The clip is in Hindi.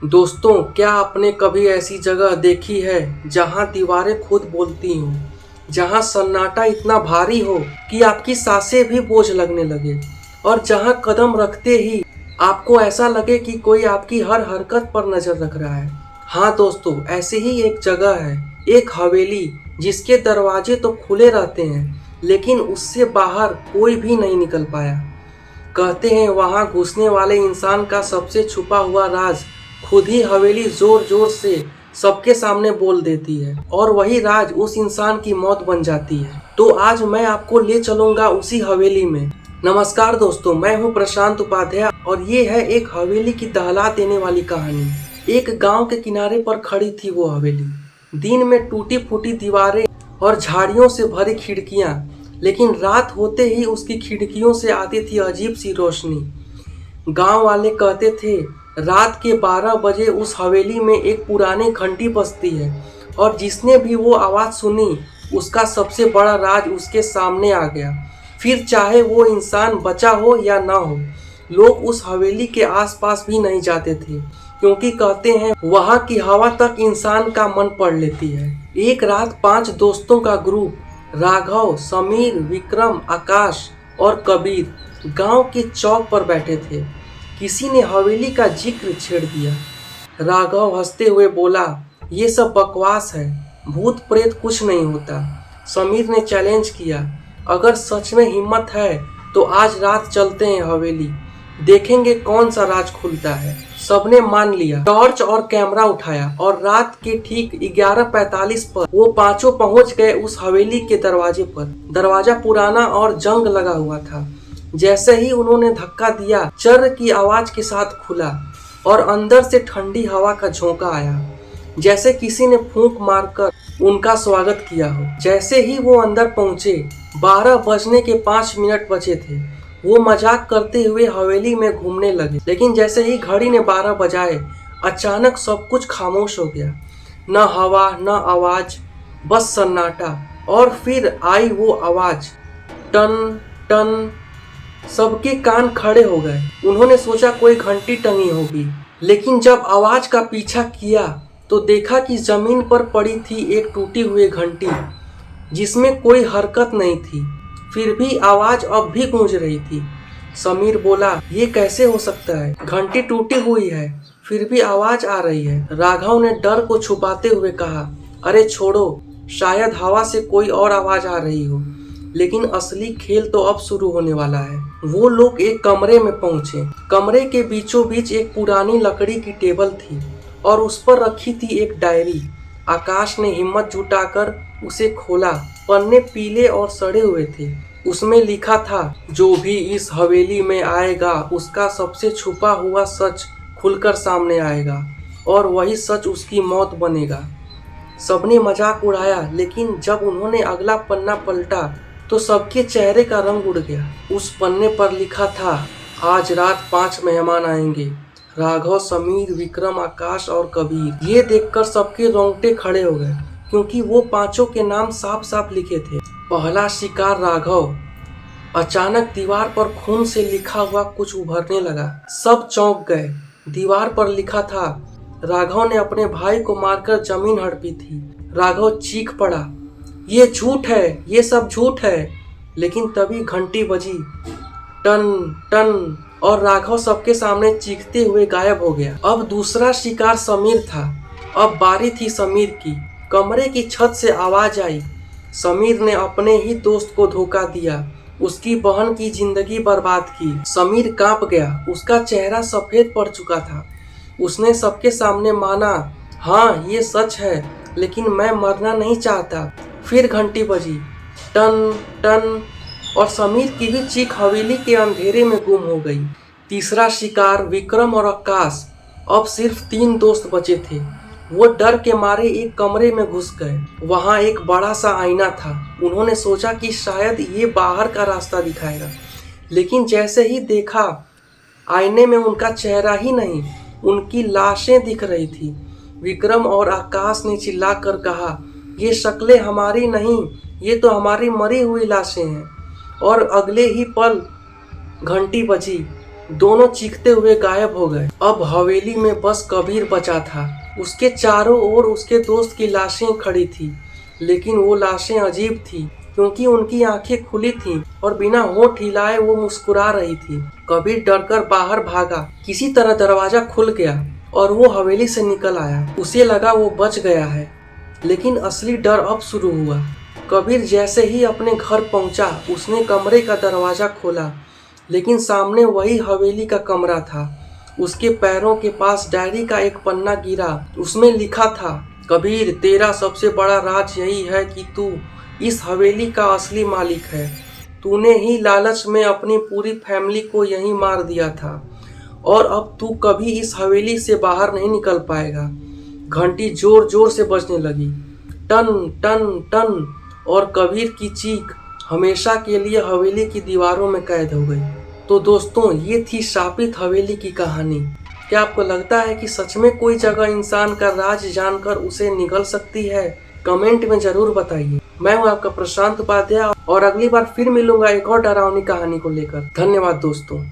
दोस्तों, क्या आपने कभी ऐसी जगह देखी है जहां दीवारें खुद बोलती हों, जहां सन्नाटा इतना भारी हो कि आपकी सांसें भी बोझ लगने लगे और जहां कदम रखते ही आपको ऐसा लगे कि कोई आपकी हर हरकत पर नजर रख रहा है। हाँ दोस्तों, ऐसी ही एक जगह है, एक हवेली जिसके दरवाजे तो खुले रहते हैं लेकिन उससे बाहर कोई भी नहीं निकल पाया। कहते हैं वहां घुसने वाले इंसान का सबसे छुपा हुआ राज खुद ही हवेली जोर जोर से सबके सामने बोल देती है और वही राज उस इंसान की मौत बन जाती है। तो आज मैं आपको ले चलूंगा उसी हवेली में। नमस्कार दोस्तों, मैं हूं प्रशांत उपाध्याय और ये है एक हवेली की दहला देने वाली कहानी। एक गांव के किनारे पर खड़ी थी वो हवेली। दिन में टूटी फूटी दीवारें और झाड़ियों से भरी खिड़कियां, लेकिन रात होते ही उसकी खिड़कियों से आती थी अजीब सी रोशनी। गांव वाले कहते थे रात के 12 बजे उस हवेली में एक पुरानी घंटी बजती है और जिसने भी वो आवाज़ सुनी उसका सबसे बड़ा राज उसके सामने आ गया। फिर चाहे वो इंसान बचा हो या ना हो, लोग उस हवेली के आसपास भी नहीं जाते थे क्योंकि कहते हैं वहाँ की हवा तक इंसान का मन पढ़ लेती है। एक रात 5 दोस्तों का ग्रुप, राघव, समीर, विक्रम, आकाश और कबीर गांव के चौक पर बैठे थे। किसी ने हवेली का जिक्र छेड़ दिया। राघव हंसते हुए बोला, ये सब बकवास है, भूत प्रेत कुछ नहीं होता। समीर ने चैलेंज किया, अगर सच में हिम्मत है तो आज रात चलते हैं हवेली, देखेंगे कौन सा राज खुलता है। सबने मान लिया। टॉर्च और कैमरा उठाया और रात के ठीक 11:45 पर वो पांचों पहुंच गए उस हवेली के दरवाजे पर। दरवाजा पुराना और जंग लगा हुआ था। जैसे ही उन्होंने धक्का दिया, चर्र की आवाज के साथ खुला और अंदर से ठंडी हवा का झोंका आया, जैसे किसी ने फूंक मारकर उनका स्वागत किया हो। जैसे ही वो अंदर पहुंचे, 12 बजने के 5 मिनट बचे थे। वो मजाक करते हुए हवेली में घूमने लगे, लेकिन जैसे ही घड़ी ने 12 बजाए, अचानक सब कुछ खामोश हो गया। न हवा, न आवाज, बस सन्नाटा। और फिर आई वो आवाज, टन टन। सबके कान खड़े हो गए। उन्होंने सोचा कोई घंटी टंगी होगी, लेकिन जब आवाज का पीछा किया तो देखा कि जमीन पर पड़ी थी एक टूटी हुई घंटी जिसमें कोई हरकत नहीं थी। फिर भी आवाज अब भी गूंज रही थी। समीर बोला, ये कैसे हो सकता है? घंटी टूटी हुई है फिर भी आवाज आ रही है। राघव ने डर को छुपाते हुए कहा, अरे छोड़ो, शायद हवा से कोई और आवाज आ रही हो। लेकिन असली खेल तो अब शुरू होने वाला है। वो लोग एक कमरे में पहुंचे। कमरे के बीचों बीच एक पुरानी लकड़ी की टेबल थी और उस पर रखी थी एक डायरी। आकाश ने हिम्मत जुटाकर उसे खोला। पन्ने पीले और सड़े हुए थे। उसमें लिखा था, जो भी इस हवेली में आएगा उसका सबसे छुपा हुआ सच खुलकर सामने आएगा और वही सच उसकी मौत बनेगा। सबने मजाक उड़ाया, लेकिन जब उन्होंने अगला पन्ना पलटा तो सबके चेहरे का रंग उड़ गया। उस पन्ने पर लिखा था, आज रात 5 मेहमान आएंगे, राघव, समीर, विक्रम, आकाश और कबीर। ये देखकर सबके रोंगटे खड़े हो गए क्योंकि वो पांचों के नाम साफ साफ लिखे थे। पहला शिकार राघव। अचानक दीवार पर खून से लिखा हुआ कुछ उभरने लगा। सब चौंक गए। दीवार पर लिखा था, राघव ने अपने भाई को मारकर जमीन हड़पी थी। राघव चीख पड़ा, ये झूठ है, ये सब झूठ है। लेकिन तभी घंटी बजी, टन टन, और राघव सबके सामने चीखते हुए गायब हो गया। अब दूसरा शिकार समीर था। अब बारी थी समीर की। कमरे की छत से आवाज आई, समीर ने अपने ही दोस्त को धोखा दिया, उसकी बहन की जिंदगी बर्बाद की। समीर कांप गया। उसका चेहरा सफेद पड़ चुका था। उसने सबके सामने माना, हाँ ये सच है, लेकिन मैं मरना नहीं चाहता। फिर घंटी बजी, टन टन, और समीर की भी चीख हवेली के अंधेरे में गुम हो गई। तीसरा शिकार विक्रम और आकाश। अब सिर्फ 3 दोस्त बचे थे। वो डर के मारे एक कमरे में घुस गए। वहाँ एक बड़ा सा आईना था। उन्होंने सोचा कि शायद ये बाहर का रास्ता दिखाएगा, लेकिन जैसे ही देखा, आईने में उनका चेहरा ही नहीं, उनकी लाशें दिख रही थी। विक्रम और आकाश ने चिल्लाकर कहा, ये शक्लें हमारी नहीं, ये तो हमारी मरी हुई लाशें हैं। और अगले ही पल घंटी बजी। दोनों चीखते हुए गायब हो गए। अब हवेली में बस कबीर बचा था। उसके चारों ओर उसके दोस्त की लाशें खड़ी थी, लेकिन वो लाशें अजीब थी क्योंकि उनकी आंखें खुली थीं और बिना होंठ हिलाए वो मुस्कुरा रही थी। कबीर डरकर बाहर भागा। किसी तरह दरवाजा खुल गया और वो हवेली से निकल आया। उसे लगा वो बच गया है, लेकिन असली डर अब शुरू हुआ। कबीर जैसे ही अपने घर पहुंचा, उसने कमरे का दरवाजा खोला, लेकिन सामने वही हवेली का कमरा था। उसके पैरों के पास डायरी का एक पन्ना गिरा। उसमें लिखा था, कबीर, तेरा सबसे बड़ा राज यही है कि तू इस हवेली का असली मालिक है। तूने ही लालच में अपनी पूरी फैमिली को यहीं मार दिया था और अब तू कभी इस हवेली से बाहर नहीं निकल पाएगा। घंटी जोर जोर से बजने लगी, टन टन टन, और कबीर की चीख हमेशा के लिए हवेली की दीवारों में कैद हो गई। तो दोस्तों, ये थी शापित हवेली की कहानी। क्या आपको लगता है कि सच में कोई जगह इंसान का राज जानकर उसे निगल सकती है? कमेंट में जरूर बताइए। मैं हूँ आपका प्रशांत उपाध्याय और अगली बार फिर मिलूंगा एक और डरावनी कहानी को लेकर। धन्यवाद दोस्तों।